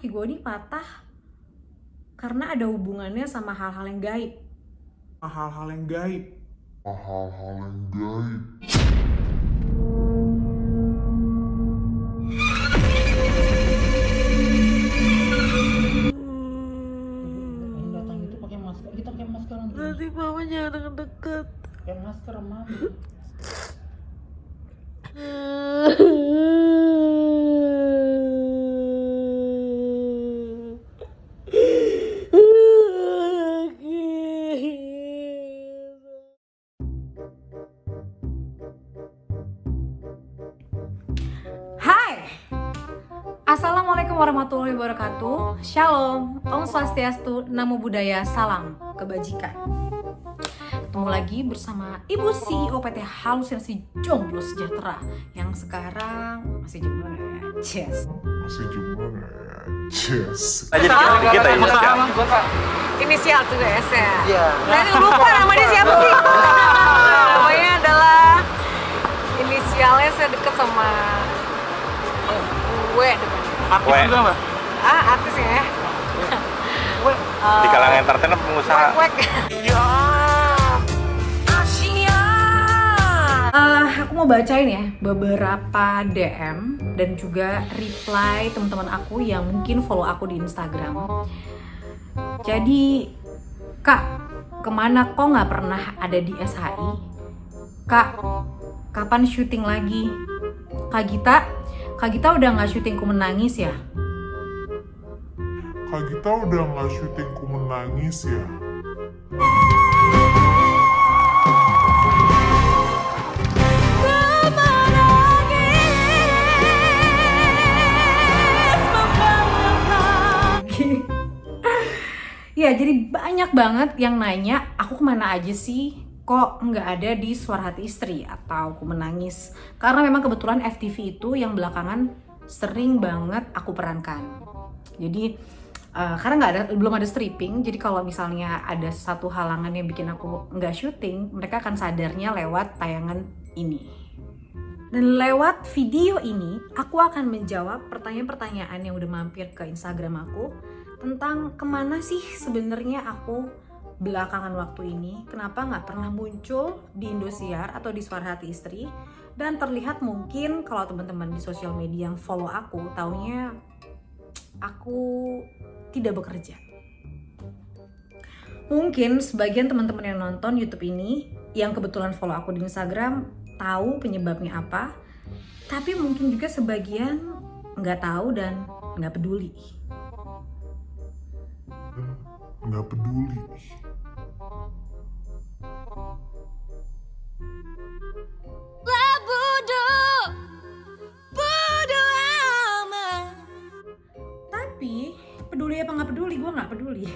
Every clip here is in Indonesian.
kaki gue ini patah karena ada hubungannya sama hal-hal yang gaib. Hal-hal yang gaib. Datang itu pakai masker, kita pakai masker nanti. Nanti mama jangan deket. Pakai masker mama. Hai, Assalamualaikum warahmatullahi wabarakatuh. Shalom, Om Swastiastu, Namo Buddhaya, salam kebajikan. Ketemu lagi bersama Ibu CEO PT Halusinasi Jomblo Sejahtera yang sekarang masih jomblo ya. Yes. Jadi kita inisial. Inisial tuh guys ya. Iya. Nah ini lupa namanya siapa sih? Namanya adalah inisialnya saya deket sama gue depannya. Artis ya. Di kalangan entertainer pengusaha. Aku mau bacain ya beberapa DM dan juga reply teman-teman aku yang mungkin follow aku di Instagram. Jadi, Kak, kemana kok nggak pernah ada di SHI? Kak, kapan syuting lagi? Kak Gita udah nggak syuting Ku Menangis ya? Kak Gita udah nggak syuting Ku Menangis ya? Ya, jadi banyak banget yang nanya, aku kemana aja sih? Kok nggak ada di Suara Hati Istri atau Ku Menangis? Karena memang kebetulan FTV itu yang belakangan sering banget aku perankan. Jadi karena belum ada stripping, jadi kalau misalnya ada satu halangan yang bikin aku nggak syuting, mereka akan sadarnya lewat tayangan ini. Dan lewat video ini, aku akan menjawab pertanyaan-pertanyaan yang udah mampir ke Instagram aku tentang kemana sih sebenarnya aku belakangan waktu ini, kenapa nggak pernah muncul di Indosiar atau di Suara Hati Istri, dan terlihat mungkin kalau teman-teman di sosial media yang follow aku, taunya aku tidak bekerja. Mungkin sebagian teman-teman yang nonton YouTube ini, yang kebetulan follow aku di Instagram, tahu penyebabnya apa, tapi mungkin juga sebagian nggak tahu dan nggak peduli. Nggak peduli. Tapi peduli apa nggak peduli, gue nggak peduli.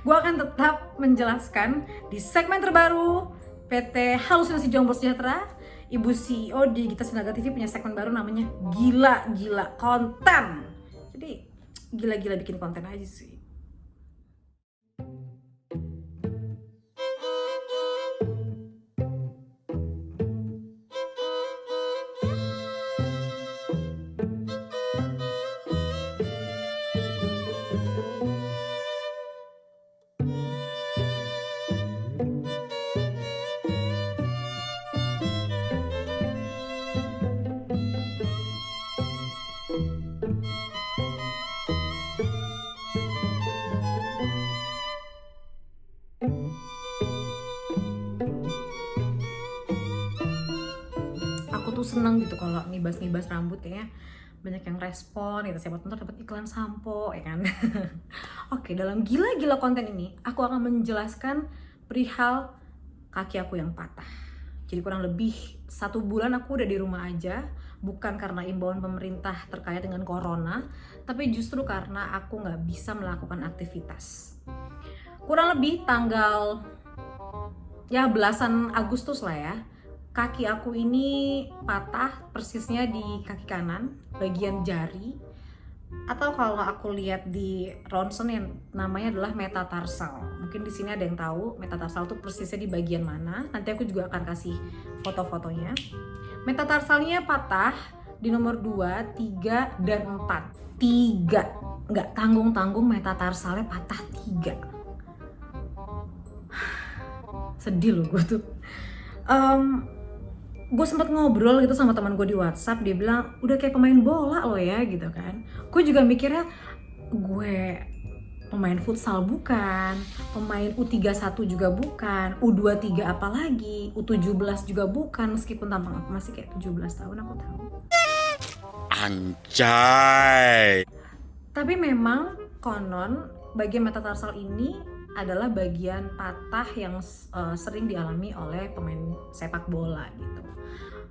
Gue akan tetap menjelaskan di segmen terbaru PT Halusinasi Jomblo Sejahtera. Ibu CEO di Gita Sinaga TV punya segmen baru namanya Gila-Gila Konten. Jadi gila-gila bikin konten aja sih. Aku tuh seneng gitu kalau nibas-nibas rambut ya, banyak yang respon gitu, siapa tahu dapat iklan sampo ya kan. Oke, dalam gila-gila konten ini aku akan menjelaskan perihal kaki aku yang patah. Jadi kurang lebih 1 bulan aku udah di rumah aja, bukan karena imbauan pemerintah terkait dengan corona, tapi justru karena aku nggak bisa melakukan aktivitas. Kurang lebih tanggal ya belasan Agustus lah ya, kaki aku ini patah persisnya di kaki kanan, bagian jari. Atau kalau aku lihat di ronsen yang namanya adalah metatarsal. Mungkin di sini ada yang tahu metatarsal itu persisnya di bagian mana. Nanti aku juga akan kasih foto-fotonya. Metatarsalnya patah di nomor 2, 3, dan 4. 3, nggak tanggung-tanggung metatarsalnya patah 3. Sedih loh gue tuh. Gue sempet ngobrol gitu sama teman gue di WhatsApp, dia bilang udah kayak pemain bola lo ya gitu kan. Gue juga mikirnya gue pemain futsal bukan, pemain U31 juga bukan, U23 apalagi, U17 juga bukan, meskipun tampang aku masih kayak 17 tahun aku tahu. Anjay. Tapi memang konon bagian metatarsal ini adalah bagian patah yang sering dialami oleh pemain sepak bola gitu.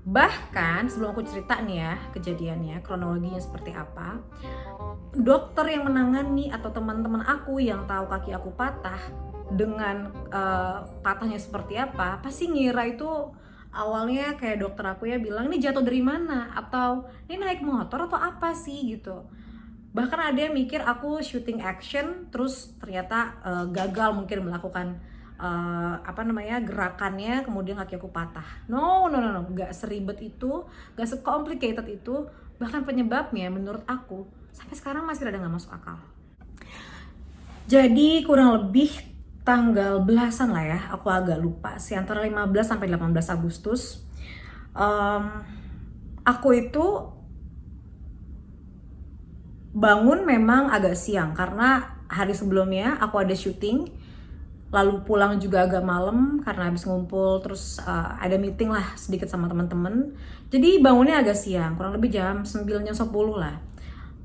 Bahkan sebelum aku cerita nih ya kejadiannya, kronologinya seperti apa, dokter yang menangani atau teman-teman aku yang tahu kaki aku patah dengan patahnya seperti apa, pasti ngira itu awalnya kayak dokter aku ya bilang ini jatuh dari mana atau ini naik motor atau apa sih gitu. Bahkan ada yang mikir aku shooting action terus ternyata gagal mungkin melakukan gerakannya, kemudian kaki aku patah. No, nggak seribet itu, nggak secomplicated itu. Bahkan penyebabnya menurut aku sampai sekarang masih rada nggak masuk akal. Jadi kurang lebih tanggal belasan lah ya, aku agak lupa sih, antara 15 sampai 18 Agustus. Aku itu bangun memang agak siang karena hari sebelumnya aku ada syuting. Lalu pulang juga agak malam karena habis ngumpul, terus ada meeting lah sedikit sama teman-teman. Jadi bangunnya agak siang, kurang lebih jam 9 jam 10 lah.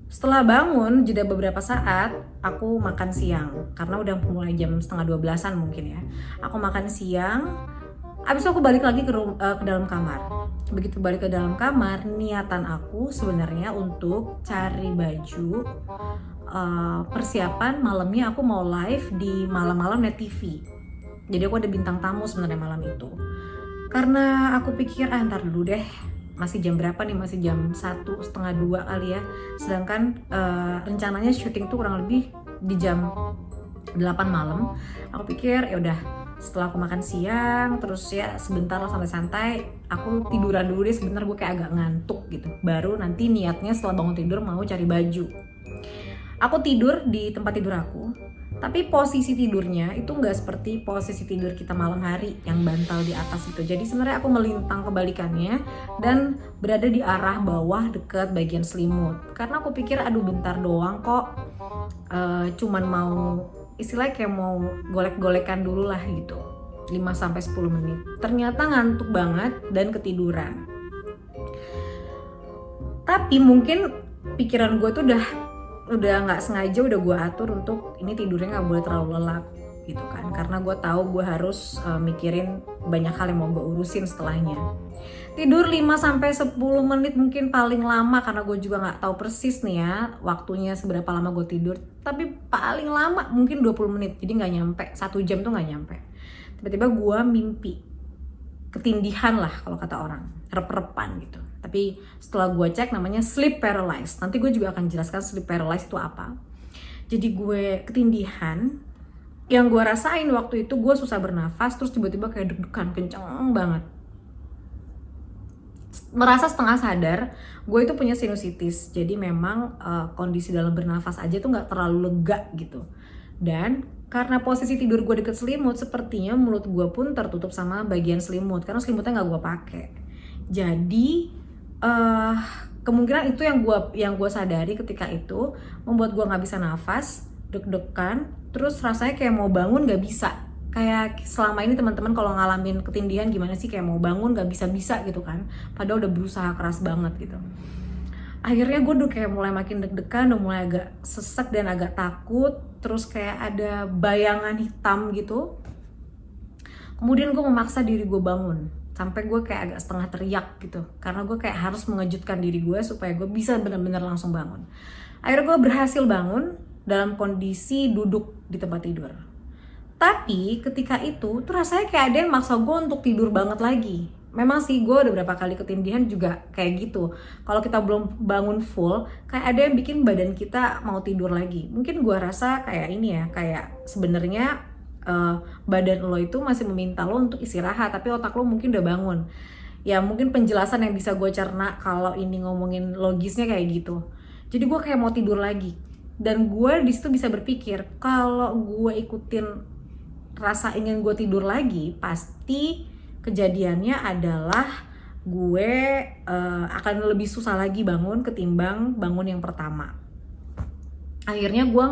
Setelah bangun, jeda beberapa saat, aku makan siang. Karena udah mulai jam setengah 12-an mungkin ya. Aku makan siang, habis itu aku balik lagi ke dalam kamar. Begitu balik ke dalam kamar, niatan aku sebenarnya untuk cari baju, persiapan malamnya aku mau live di malam-malam net TV. Jadi aku ada bintang tamu sebenarnya malam itu. Karena aku pikir ntar dulu deh, masih jam berapa nih, masih jam 1:30 kali ya. Sedangkan rencananya syuting tuh kurang lebih di jam 8 malam. Aku pikir ya udah, setelah aku makan siang terus ya sebentar lah santai-santai, aku tiduran dulu deh sebentar, gue kayak agak ngantuk gitu. Baru nanti niatnya setelah bangun tidur mau cari baju. Aku tidur di tempat tidur aku, tapi posisi tidurnya itu nggak seperti posisi tidur kita malam hari yang bantal di atas itu. Jadi sebenarnya aku melintang kebalikannya dan berada di arah bawah dekat bagian selimut. Karena aku pikir aduh bentar doang kok, cuman mau istilahnya kayak mau golek-golekan dulu lah gitu, 5-10 menit. Ternyata ngantuk banget dan ketiduran. Tapi mungkin pikiran gue tuh udah nggak sengaja udah gue atur untuk ini tidurnya nggak boleh terlalu lelap gitu kan, karena gue tahu gue harus mikirin banyak hal yang mau gue urusin setelahnya. Tidur 5-10 menit mungkin paling lama, karena gue juga nggak tahu persis nih ya waktunya seberapa lama gue tidur, tapi paling lama mungkin 20 menit, jadi nggak nyampe 1 jam tuh nggak nyampe. Tiba-tiba gue mimpi ketindihan lah kalau kata orang, rep-repan gitu. Tapi setelah gue cek namanya sleep paralysis. Nanti gue juga akan jelaskan sleep paralysis itu apa. Jadi gue ketindihan. Yang gue rasain waktu itu gue susah bernafas, terus tiba-tiba kayak deg-degan kenceng banget. Merasa setengah sadar, gue itu punya sinusitis. Jadi memang kondisi dalam bernafas aja tuh gak terlalu lega gitu. Dan karena posisi tidur gue deket selimut, sepertinya mulut gue pun tertutup sama bagian selimut, karena selimutnya gak gue pakai. Jadi kemungkinan itu yang gue sadari ketika itu membuat gue nggak bisa nafas, deg-degan, terus rasanya kayak mau bangun nggak bisa. Kayak selama ini teman-teman kalau ngalamin ketindihan gimana sih, kayak mau bangun nggak bisa gitu kan, padahal udah berusaha keras banget gitu. Akhirnya gue udah kayak mulai makin deg-degan, udah mulai agak sesek dan agak takut, terus kayak ada bayangan hitam gitu. Kemudian gue memaksa diri gue bangun, sampai gue kayak agak setengah teriak gitu, karena gue kayak harus mengejutkan diri gue supaya gue bisa benar-benar langsung bangun. Akhirnya gue berhasil bangun dalam kondisi duduk di tempat tidur. Tapi ketika itu tuh rasanya kayak ada yang maksa gue untuk tidur banget lagi. Memang sih gue udah berapa kali ketindihan juga kayak gitu. Kalau kita belum bangun full, kayak ada yang bikin badan kita mau tidur lagi. Mungkin gue rasa kayak ini ya, kayak sebenarnya badan lo itu masih meminta lo untuk istirahat, tapi otak lo mungkin udah bangun. ya mungkin penjelasan yang bisa gue cerna kalau ini ngomongin logisnya kayak gitu. Jadi gue kayak mau tidur lagi, dan gue di situ bisa berpikir kalau gue ikutin rasa ingin gue tidur lagi, pasti kejadiannya adalah gue akan lebih susah lagi bangun ketimbang bangun yang pertama. Akhirnya gue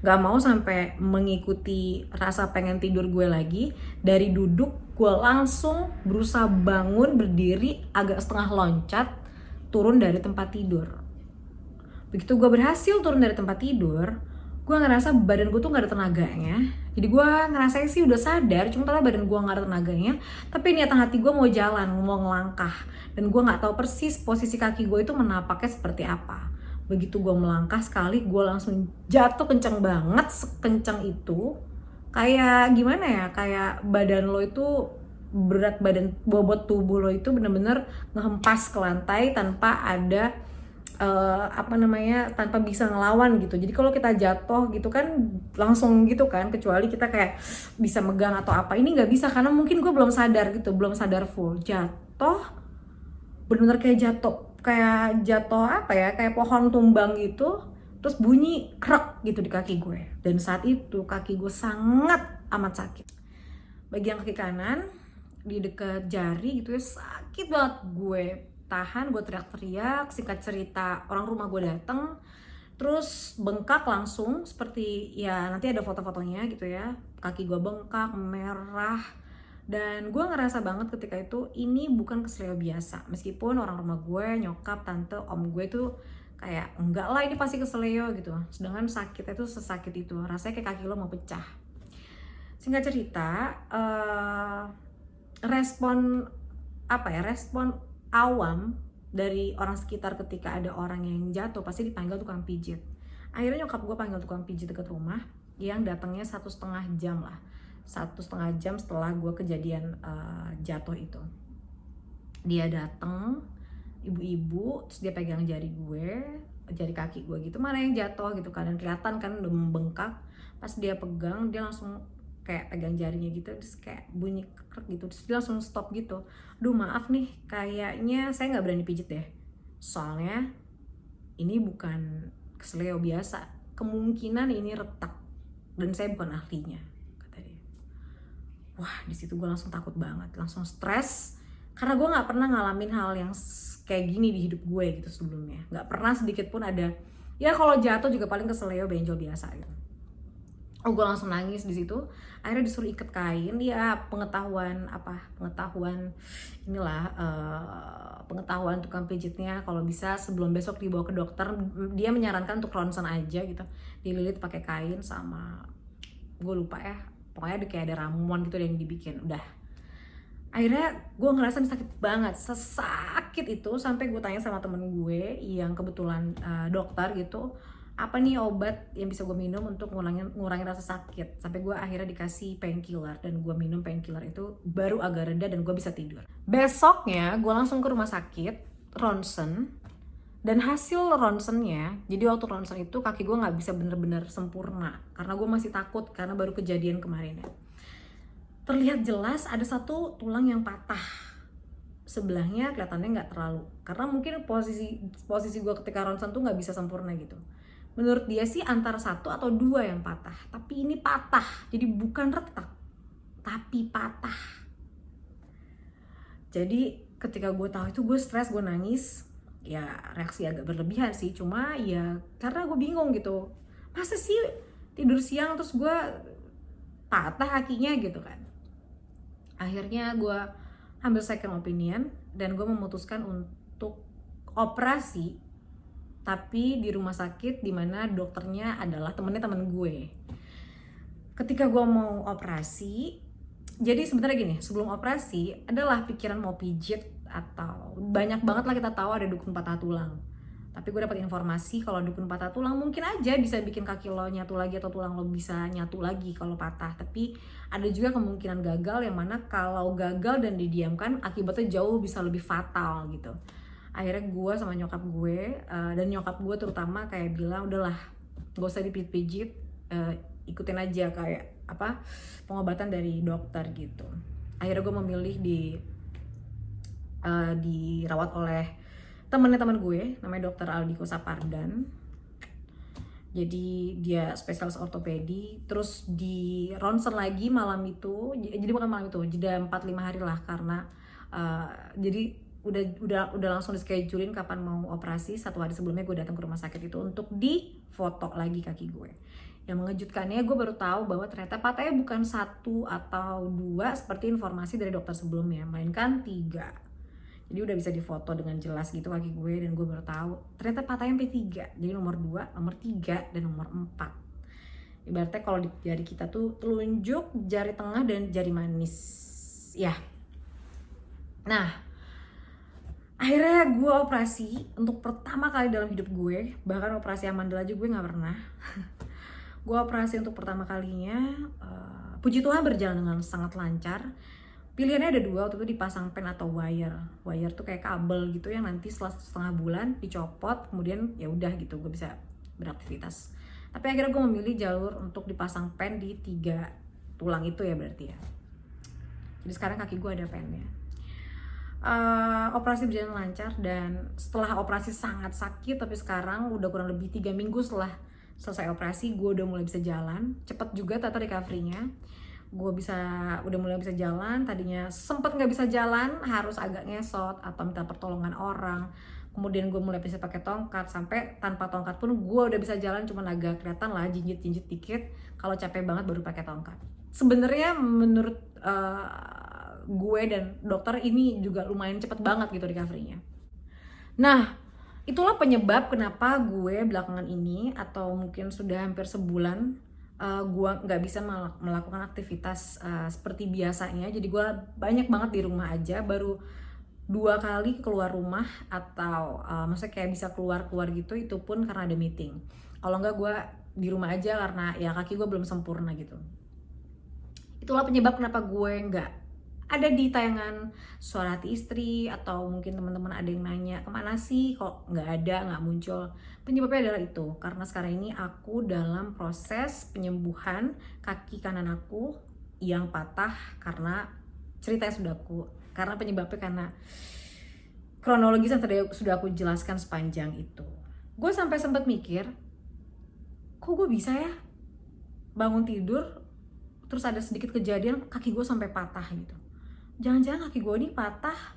nggak mau sampai mengikuti rasa pengen tidur gue lagi. Dari duduk gue langsung berusaha bangun, berdiri, agak setengah loncat turun dari tempat tidur. Begitu gue berhasil turun dari tempat tidur, gue ngerasa badan gue tuh gak ada tenaganya. Jadi gue ngerasa sih udah sadar, cuma ternyata badan gue gak ada tenaganya. Tapi niatan hati gue mau jalan, mau ngelangkah, dan gue gak tahu persis posisi kaki gue itu menapaknya seperti apa. Begitu gue melangkah sekali, gue langsung jatuh kenceng banget, sekenceng itu. Kayak gimana ya, kayak badan lo itu, berat badan, bobot tubuh lo itu bener-bener ngehempas ke lantai tanpa ada tanpa bisa ngelawan gitu. Jadi kalau kita jatuh gitu kan langsung gitu kan, kecuali kita kayak bisa megang atau apa. Ini nggak bisa karena mungkin gue belum sadar gitu, belum sadar full. Jatuh, bener-bener kayak jatuh apa ya, kayak pohon tumbang gitu. Terus bunyi krek gitu di kaki gue. Dan saat itu kaki gue sangat amat sakit. Bagian kaki kanan di dekat jari gitu ya, sakit banget. Gue tahan, gue teriak-teriak, singkat cerita orang rumah gue dateng, terus bengkak langsung, seperti ya nanti ada foto-fotonya gitu ya, kaki gue bengkak, merah, dan gue ngerasa banget ketika itu ini bukan kesleo biasa, meskipun orang rumah gue, nyokap, tante, om gue tuh kayak enggak lah ini pasti kesleo gitu, sedangkan sakitnya tuh sesakit itu, rasanya kayak kaki lo mau pecah. Singkat cerita, respon awam dari orang sekitar ketika ada orang yang jatuh pasti dipanggil tukang pijit. Akhirnya nyokap gue panggil tukang pijit dekat rumah yang datangnya 1,5 jam lah, 1,5 jam setelah gue kejadian jatuh itu. Dia datang, ibu-ibu, terus dia pegang jari kaki gue gitu, mana yang jatuh gitu kan, dan kelihatan kan udah membengkak. Pas dia pegang, dia langsung kayak pegang jarinya gitu, terus kayak bunyi krek gitu, terus dia langsung stop gitu. Aduh maaf nih, kayaknya saya nggak berani pijit deh, soalnya ini bukan kesleo biasa, kemungkinan ini retak dan saya bukan ahlinya, kata dia. Wah, di situ gue langsung takut banget, langsung stres, karena gue nggak pernah ngalamin hal yang kayak gini di hidup gue gitu sebelumnya, nggak pernah sedikit pun ada. Ya kalau jatuh juga paling kesleo benjol biasa gitu. Oh, gue langsung nangis di situ. Akhirnya disuruh ikat kain. Ya pengetahuan tukang pijitnya kalau bisa sebelum besok dibawa ke dokter, dia menyarankan untuk ronsen aja gitu, dililit pakai kain sama gue lupa ya, pokoknya kayak ada ramuan gitu yang dibikin. Udah, akhirnya gue ngerasa sakit banget, sesakit itu sampai gue tanya sama temen gue yang kebetulan dokter gitu, apa nih obat yang bisa gue minum untuk ngurangin rasa sakit. Sampai gue akhirnya dikasih painkiller, dan gue minum painkiller itu baru agak reda dan gue bisa tidur. Besoknya gue langsung ke rumah sakit, ronsen, dan hasil ronsennya, jadi waktu ronsen itu kaki gue nggak bisa bener-bener sempurna karena gue masih takut karena baru kejadian kemarin ya. Terlihat jelas ada satu tulang yang patah, sebelahnya kelihatannya nggak terlalu, karena mungkin posisi gue ketika ronsen tuh nggak bisa sempurna gitu. Menurut dia sih antara 1 atau 2 yang patah, tapi ini patah, jadi bukan retak, tapi patah. Jadi ketika gue tahu itu gue stres, gue nangis, ya reaksi agak berlebihan sih, cuma ya karena gue bingung gitu, masa sih tidur siang terus gue patah kakinya gitu kan. Akhirnya gue ambil second opinion dan gue memutuskan untuk operasi, tapi di rumah sakit dimana dokternya adalah temen gue. Ketika gue mau operasi, jadi sebenarnya gini, sebelum operasi adalah pikiran mau pijit atau banyak banget lah kita tahu ada dukun patah tulang. Tapi gue dapat informasi kalau dukun patah tulang mungkin aja bisa bikin kaki lo nyatu lagi atau tulang lo bisa nyatu lagi kalau patah. Tapi ada juga kemungkinan gagal, yang mana kalau gagal dan didiamkan akibatnya jauh bisa lebih fatal gitu. Akhirnya gue sama nyokap gue, dan nyokap gue terutama kayak bilang udahlah gak usah dipijit, ikutin aja kayak pengobatan dari dokter gitu. Akhirnya gue memilih di dirawat oleh temen gue, namanya Dokter Aldiko Sapardan. Jadi dia spesialis ortopedi, terus di ronsen lagi malam itu, jadi bukan malam itu, jeda 4-5 hari lah, karena jadi udah langsung di-schedulein kapan mau operasi. 1 hari sebelumnya gue datang ke rumah sakit itu untuk difoto lagi kaki gue. Yang mengejutkannya gue baru tahu bahwa ternyata patahnya bukan 1 atau 2 seperti informasi dari dokter sebelumnya, melainkan 3. Jadi udah bisa difoto dengan jelas gitu kaki gue, dan gue baru tahu ternyata patahnya sampai 3. Jadi nomor 2, nomor 3, dan nomor 4. Ibaratnya kalau di jari kita tuh telunjuk, jari tengah, dan jari manis. Ya. Nah, akhirnya gue operasi untuk pertama kali dalam hidup gue. Bahkan operasi amandel aja gue gak pernah. Gue operasi untuk pertama kalinya. Puji Tuhan berjalan dengan sangat lancar. Pilihannya ada 2, waktu itu dipasang pen atau wire. Wire tuh kayak kabel gitu yang nanti setelah setengah bulan dicopot, kemudian ya udah gitu gue bisa beraktivitas. Tapi akhirnya gue memilih jalur untuk dipasang pen di 3 tulang itu ya berarti ya. Jadi sekarang kaki gue ada pennya. Operasi berjalan lancar, dan setelah operasi sangat sakit, tapi sekarang udah kurang lebih 3 minggu setelah selesai operasi gue udah mulai bisa jalan. Cepet juga tata recovery-nya. Gue udah mulai bisa jalan. Tadinya sempet nggak bisa jalan, harus agak ngesot atau minta pertolongan orang. Kemudian gue mulai bisa pakai tongkat, sampai tanpa tongkat pun gue udah bisa jalan, cuman agak kelihatan lah jinjit dikit. Kalau capek banget baru pakai tongkat. Sebenarnya menurut gue dan dokter ini juga lumayan cepet banget gitu recovery-nya. Nah, itulah penyebab kenapa gue belakangan ini, atau mungkin sudah hampir sebulan, gue nggak bisa melakukan aktivitas seperti biasanya. Jadi gue banyak banget di rumah aja. Baru 2 kali keluar rumah, atau maksudnya kayak bisa keluar gitu, itu pun karena ada meeting. Kalau nggak gue di rumah aja karena ya kaki gue belum sempurna gitu. Itulah penyebab kenapa gue nggak ada di tayangan Suara Hati Istri, atau mungkin teman-teman ada yang nanya kemana sih kok nggak muncul. Penyebabnya adalah itu, karena sekarang ini aku dalam proses penyembuhan kaki kanan aku yang patah, karena ceritanya karena penyebabnya karena kronologis yang tadi sudah aku jelaskan sepanjang itu. Gue sampai sempat mikir, kok gue bisa ya bangun tidur terus ada sedikit kejadian kaki gue sampai patah gitu. Jangan-jangan kaki gue ini patah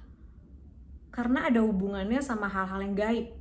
karena ada hubungannya sama hal-hal yang gaib.